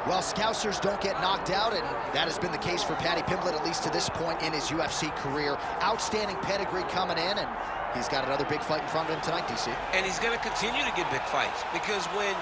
Well, Scousers don't get knocked out, and that has been the case for Paddy Pimblett, at least to this point in his UFC career. Outstanding pedigree coming in, and he's got another big fight in front of him tonight, DC. And he's going to continue to get big fights, because when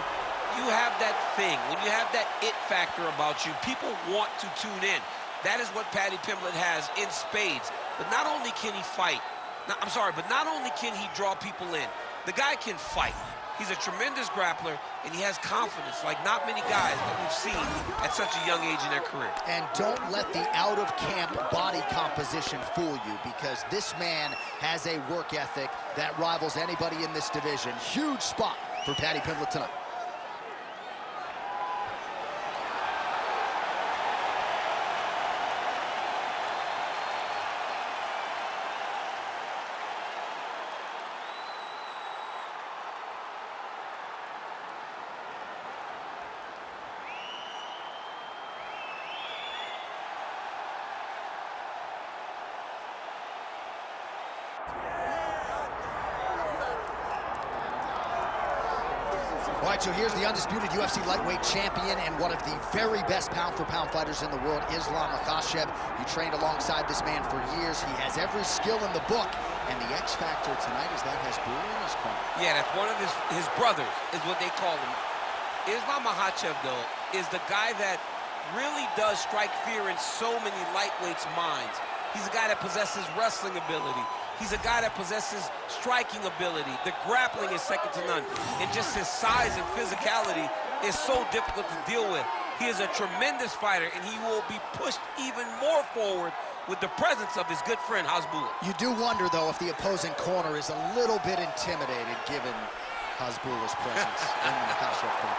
you have that thing, when you have that it factor about you, people want to tune in. That is what Paddy Pimblett has in spades. But not only can he fight, but not only can he draw people in, the guy can fight. He's a tremendous grappler, and he has confidence like not many guys that we've seen at such a young age in their career. And don't let the out-of-camp body composition fool you, because this man has a work ethic that rivals anybody in this division. Huge spot for Paddy Pimblett tonight. All right, so here's the undisputed UFC lightweight champion and one of the very best pound-for-pound fighters in the world, Islam Makhachev. You trained alongside this man for years. He has every skill in the book, and the X factor tonight is that has Brewer in his corner. Yeah, that's one of his brothers, is what they call him. Islam Makhachev, though, is the guy that really does strike fear in so many lightweights' minds. He's a guy that possesses wrestling ability. He's a guy that possesses striking ability. The grappling is second to none. And just his size and physicality is so difficult to deal with. He is a tremendous fighter, and he will be pushed even more forward with the presence of his good friend, Hasbulla. You do wonder, though, if the opposing corner is a little bit intimidated given Hasbulla's presence in the Makhachev corner.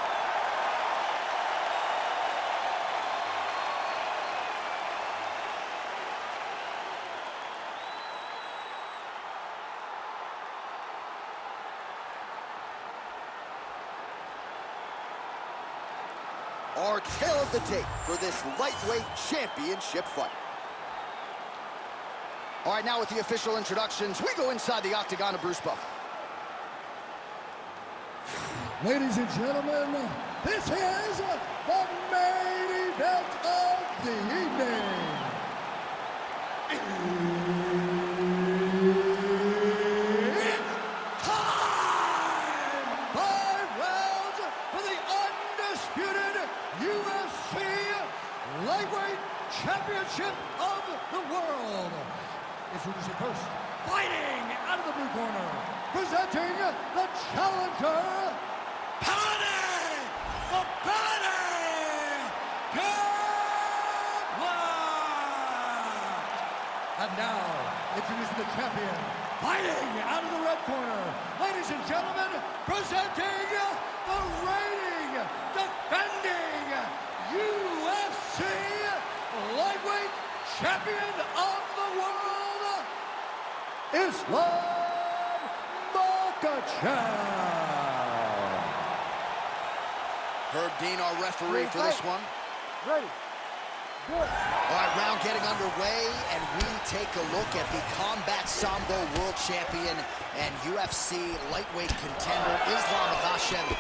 Our tale of the tape for this lightweight championship fight. All right, now with the official introductions, we go inside the octagon of Bruce Buff. Ladies and gentlemen, this is the main event of the evening. It's time! 5 rounds for the undisputed UFC Lightweight Championship of the World. Introducing first, fighting out of the blue corner, presenting the challenger, Paddy, the Paddy Pimblett. And now, introducing the champion, fighting out of the red corner, ladies and gentlemen, presenting the reigning, defending UFC Lightweight Champion of the World, Islam Makhachev. Herb Dean, our referee for this one. Ready. Good. All right, round getting underway, and we take a look at the Combat Sambo World Champion and UFC lightweight contender, Islam Makhachev.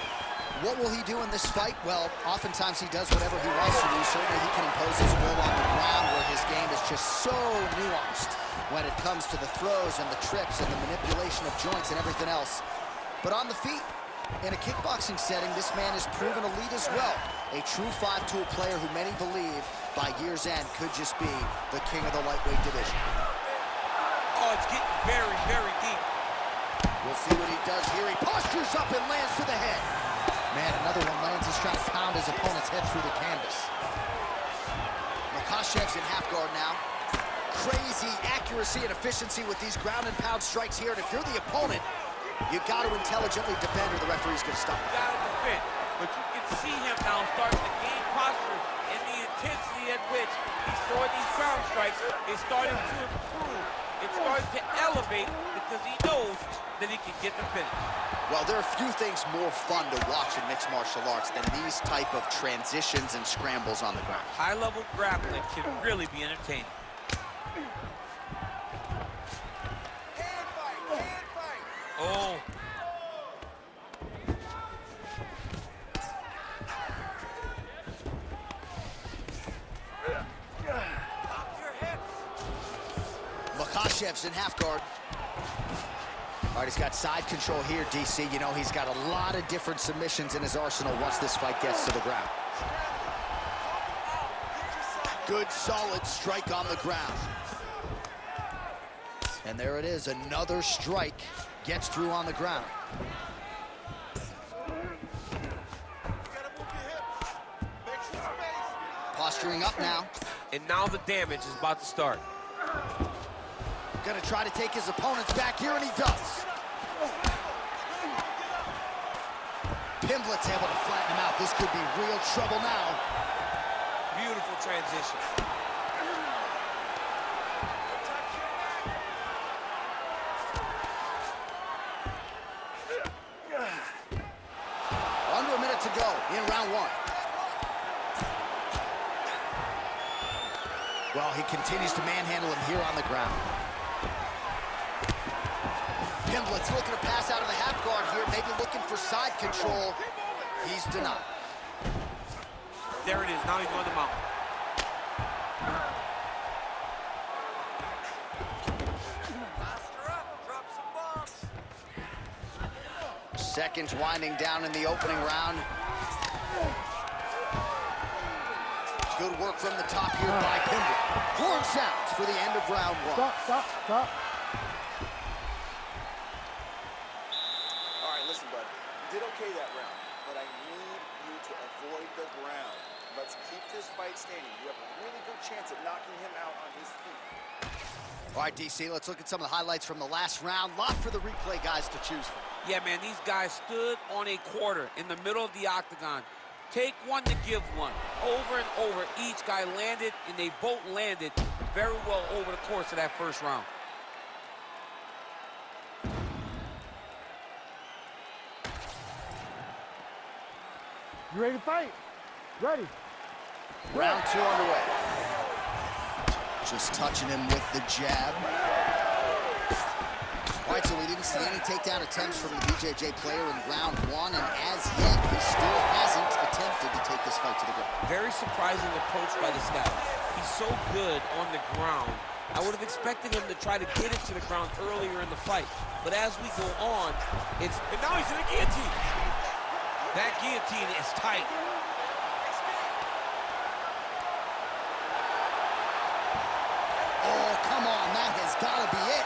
What will he do in this fight? Well, oftentimes he does whatever he wants to do. Certainly he can impose his will on the ground, where his game is just so nuanced when it comes to the throws and the trips and the manipulation of joints and everything else. But on the feet, in a kickboxing setting, this man has proven elite as well. A true five-tool player who many believe by year's end could just be the king of the lightweight division. Oh, it's getting very, very deep. We'll see what he does here. He postures up and lands to the head. Man, another one lands. He's trying to pound his opponent's head through the canvas. Makhachev's in half guard now. Crazy accuracy and efficiency with these ground and pound strikes here. And if you're the opponent, you got to intelligently defend or the referee's going to stop. You got to defend. But you can see him now starting to gain posture, and the intensity at which he's throwing these ground strikes is starting to improve. It's starting to elevate because he knows that he can get the finish. Well, there are few things more fun to watch in mixed martial arts than these type of transitions and scrambles on the ground. High-level grappling can really be entertaining. Oh. Makhachev's in half guard. All right, he's got side control here, DC. You know, he's got a lot of different submissions in his arsenal once this fight gets to the ground. Good, solid strike on the ground. And there it is, another strike gets through on the ground. Posturing up now. And now the damage is about to start. Gonna try to take his opponents back here, and he does. Pimblett's able to flatten him out. This could be real trouble now. Beautiful transition. Under a minute to go in round one. Well, he continues to manhandle him here on the ground. Pimblett's looking to pass out of the half guard here, maybe looking for side control. He's denied. There it is, now he's on the mount. Seconds winding down in the opening round. Good work from the top here by Pimblett. Horn sounds for the end of round one. Stop. All right, listen, bud. You did okay that round, but I need you to avoid the ground. Let's keep this fight standing. You have a really good chance at knocking him out on his feet. All right, DC, let's look at some of the highlights from the last round. Lot for the replay guys to choose from. Yeah, man, these guys stood on a quarter in the middle of the octagon. Take one to give one. Over and over, each guy landed, and they both landed very well over the course of that first round. You ready to fight? Ready. Round two underway. Just touching him with the jab. All right, so we didn't see any takedown attempts from the BJJ player in round one, and as yet, he still hasn't attempted to take this fight to the ground. Very surprising approach by this guy. He's so good on the ground. I would have expected him to try to get it to the ground earlier in the fight. But as we go on, and now he's in the guillotine. That guillotine is tight. Oh, come on, that has got to be it.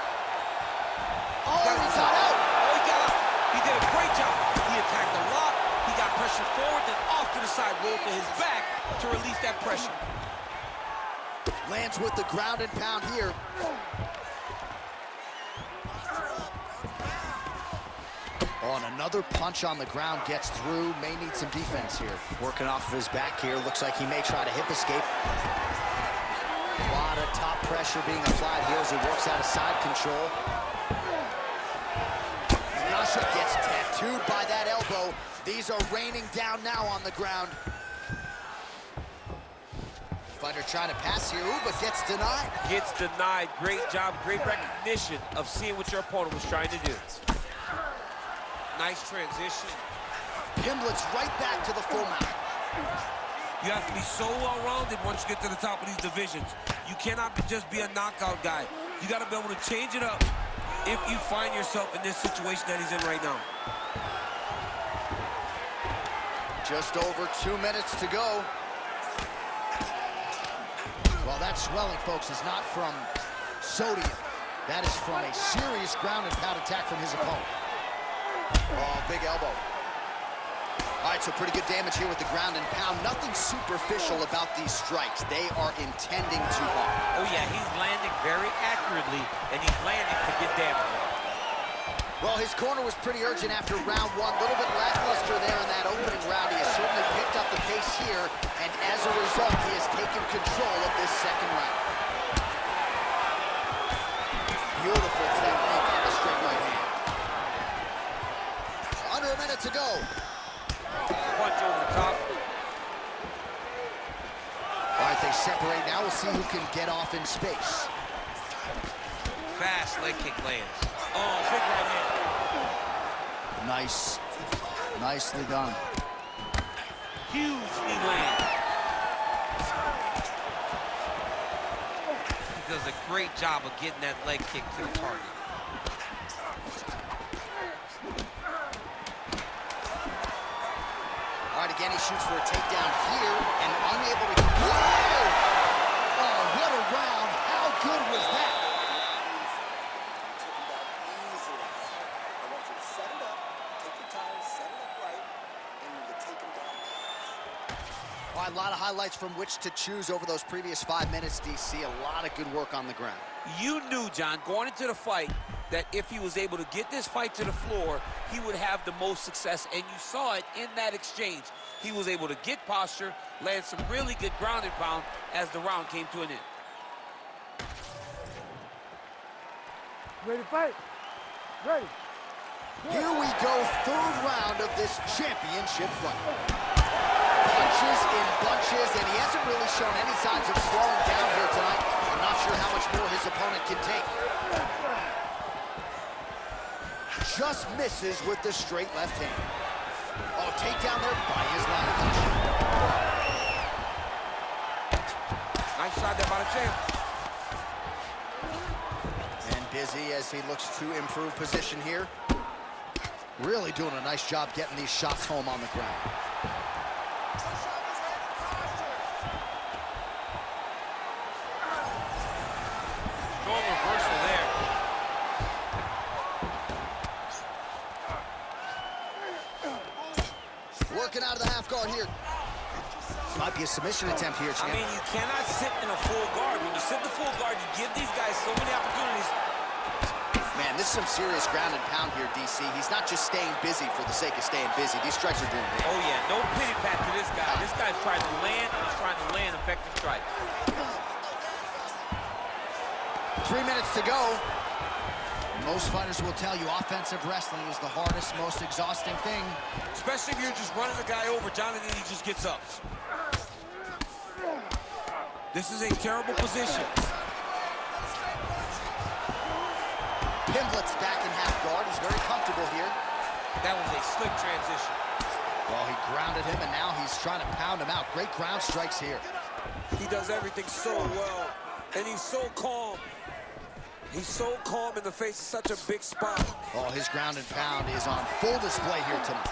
Oh, He he got out. Oh, he got out. He did a great job. He attacked a lot. He got pressure forward, then off to the side, rolled to his back to release that pressure. Lands with the ground and pound here. Oh, and another punch on the ground gets through. May need some defense here. Working off of his back here. Looks like he may try to hip escape. A lot of top pressure being applied here as he works out of side control. Makhachev gets tattooed by that elbow. These are raining down now on the ground. Fighter trying to pass here, ooh, but gets denied. Gets denied. Great job, great recognition of seeing what your opponent was trying to do. Nice transition. Pimblett's right back to the full mount. You have to be so well-rounded once you get to the top of these divisions. You cannot just be a knockout guy. You got to be able to change it up if you find yourself in this situation that he's in right now. Just over 2 minutes to go. Well, that swelling, folks, is not from sodium. That is from a serious ground and pound attack from his opponent. Oh, big elbow. All right, so pretty good damage here with the ground and pound. Nothing superficial about these strikes. They are intending to harm. Oh, yeah, he's landing very accurately, and he's landing to get damage. Well, his corner was pretty urgent after round one. A little bit lackluster there in that opening round. He has certainly picked up the pace here, and as a result, he has taken control of this second round. Beautiful technique on the straight right hand. Under a minute to go. Punch over the top. All right, they separate now. We'll see who can get off in space. Fast leg kick lands. Oh, big right hand. Nice. Nicely done. Huge knee land. does a great job of getting that leg kick to the target. All right, again, he shoots for a takedown here and unable to... Whoa! Oh, what a round. How good was that? Took him down easily. I want you to set it up, take your time, set it up right, and you take him down fast. All right, a lot of highlights from which to choose over those previous 5 minutes, DC. A lot of good work on the ground. You knew, John, going into the fight, that if he was able to get this fight to the floor, he would have the most success, and you saw it in that exchange. He was able to get posture, land some really good ground and pound as the round came to an end. Ready to fight? Ready. Here we go, third round of this championship fight. Punches in bunches, and he hasn't really shown any signs of slowing down here tonight. I'm not sure how much more his opponent can take. Just misses with the straight left hand. Oh, takedown there by his line of punch. Nice shot there by the champ. And busy as he looks to improve position here. Really doing a nice job getting these shots home on the ground. Strong reversal there. Working out of the half guard here. Might be a submission attempt here, champ. I mean, you cannot sit in a full guard. When you sit in the full guard, you give these guys so many opportunities. Man, this is some serious ground and pound here, DC. He's not just staying busy for the sake of staying busy. These strikes are doing it. Oh, yeah, no pity pat to this guy. This guy's trying to land, and he's trying to land effective strikes. 3 minutes to go. Most fighters will tell you offensive wrestling is the hardest, most exhausting thing. Especially if you're just running the guy over, John, and then he just gets up. This is a terrible position. Pimblett's back in half guard. He's very comfortable here. That was a slick transition. Well, he grounded him, and now he's trying to pound him out. Great ground strikes here. He does everything so well, and he's so calm. He's so calm in the face of such a big spot. Oh, his ground and pound is on full display here tonight.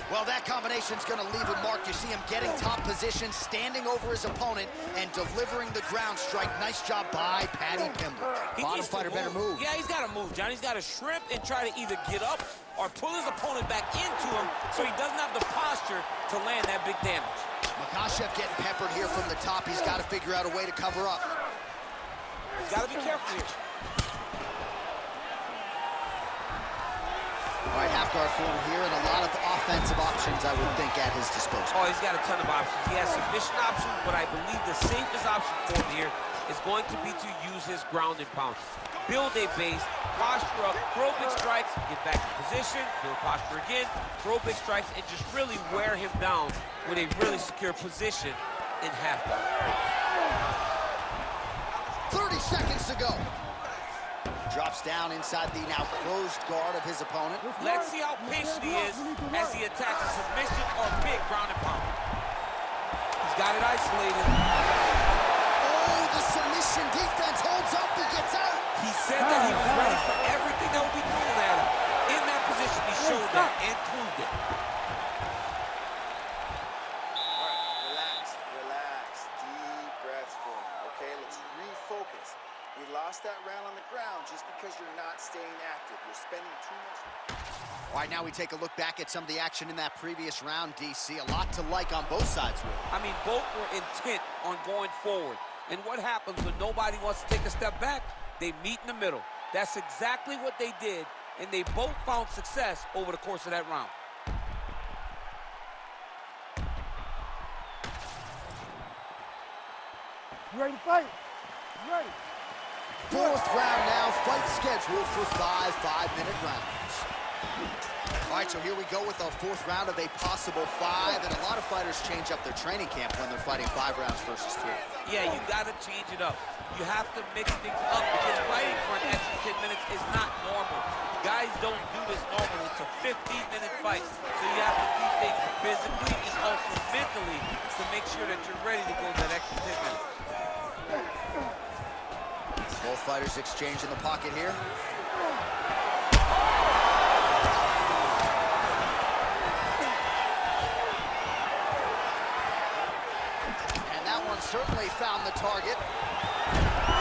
Well, that combination's going to leave a mark. You see him getting top position, standing over his opponent, and delivering the ground strike. Nice job by Paddy Pimblett. Bottom fighter better move. Yeah, he's got to move, John. He's got to shrimp and try to either get up or pull his opponent back into him so he doesn't have the posture to land that big damage. Makhachev getting peppered here from the top. He's got to figure out a way to cover up. He's got to be careful here. All right, half guard forward here, and a lot of offensive options, I would think, at his disposal. Oh, he's got a ton of options. He has submission options, but I believe the safest option for him here is going to be to use his ground and pound. Build a base, posture up, throw big strikes, get back in position, build posture again, throw big strikes, and just really wear him down with a really secure position in half guard. 30 seconds to go. Drops down inside the now closed guard of his opponent. Let's see how patient he is as he attacks a submission or big ground and pound. He's got it isolated. Oh, the submission defense holds up. He gets out. He said that he was ready for everything that will be thrown at him. In that position, he showed that and proved it. All right, relax. Deep breaths for now, okay? Let's refocus. We lost that round on the ground just because you're not staying active. You're spending too much. All right, now we take a look back at some of the action in that previous round, DC. A lot to like on both sides, really. I mean, both were intent on going forward. And what happens when nobody wants to take a step back? They meet in the middle. That's exactly what they did, and they both found success over the course of that round. You ready to fight? You ready? Fourth round now, fight scheduled for 5 5-minute rounds. All right, so here we go with our fourth round of a possible 5, and a lot of fighters change up their training camp when they're fighting 5 rounds versus 3. Yeah, you got to change it up. You have to mix things up because fighting for an extra 10 minutes is not normal. Guys don't do this normally. It's a 15-minute fight, so you have to keep things physically and also mentally to make sure that you're ready to go that extra 10 minutes. Both fighters exchange in the pocket here. And that one certainly found the target.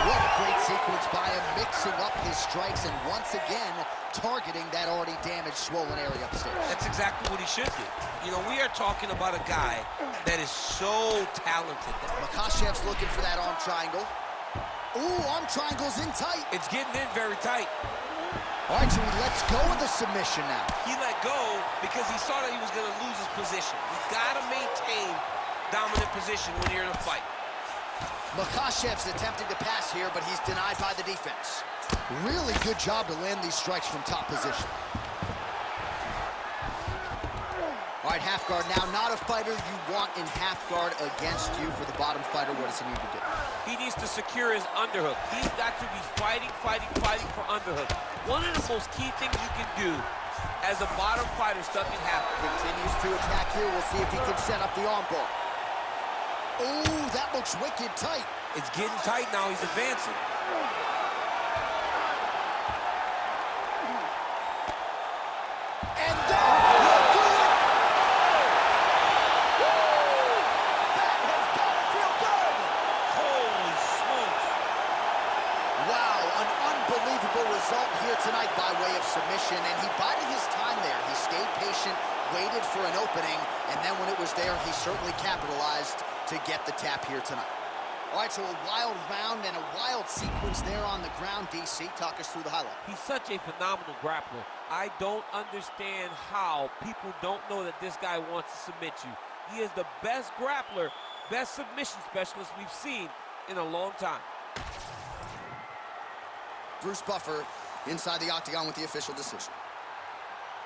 What a great sequence by him, mixing up his strikes and once again targeting that already damaged, swollen area upstairs. That's exactly what he should do. You know, we are talking about a guy that is so talented. Makhachev's looking for that arm triangle. Ooh, arm triangle's in tight. It's getting in very tight. All right, so he lets go of the submission now. He let go because he saw that he was going to lose his position. You got to maintain dominant position when you're in a fight. Makhachev's attempting to pass here, but he's denied by the defense. Really good job to land these strikes from top position. All right, half guard now. Not a fighter you want in half guard against you. For the bottom fighter, what does he need to do? He needs to secure his underhook. He's got to be fighting for underhook. One of the most key things you can do as a bottom fighter stuck in half. Continues to attack here. We'll see if he can set up the arm bar. Oh, that looks wicked tight. It's getting tight now. He's advancing. And that will do it. That has got to feel good. Holy smokes. Wow, an unbelievable result here tonight by way of submission, and he bided his time there. He stayed patient, waited for an opening, and then when it was there, he certainly capitalized to get the tap here tonight. All right, so a wild round and a wild sequence there on the ground. DC, talk us through the highlight. He's such a phenomenal grappler. I don't understand how people don't know that this guy wants to submit you. He is the best grappler, best submission specialist we've seen in a long time. Bruce Buffer inside the octagon with the official decision.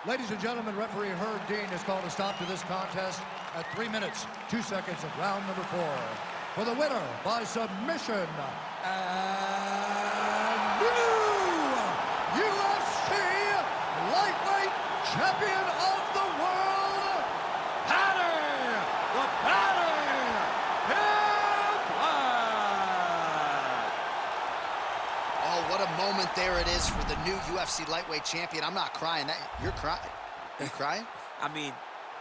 Ladies and gentlemen, referee Herb Dean has called a stop to this contest at 3 minutes, 2 seconds of round number 4. For the winner by submission, and new UFC lightweight champion of the world, Paddy, the Paddy Pimblett. Oh, what a moment there it is for the new UFC lightweight champion. I'm not crying. You're crying. Are you crying? I mean,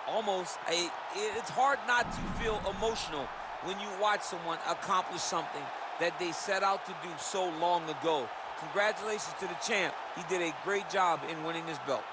almost. It's hard not to feel emotional when you watch someone accomplish something that they set out to do so long ago. Congratulations to the champ. He did a great job in winning this belt.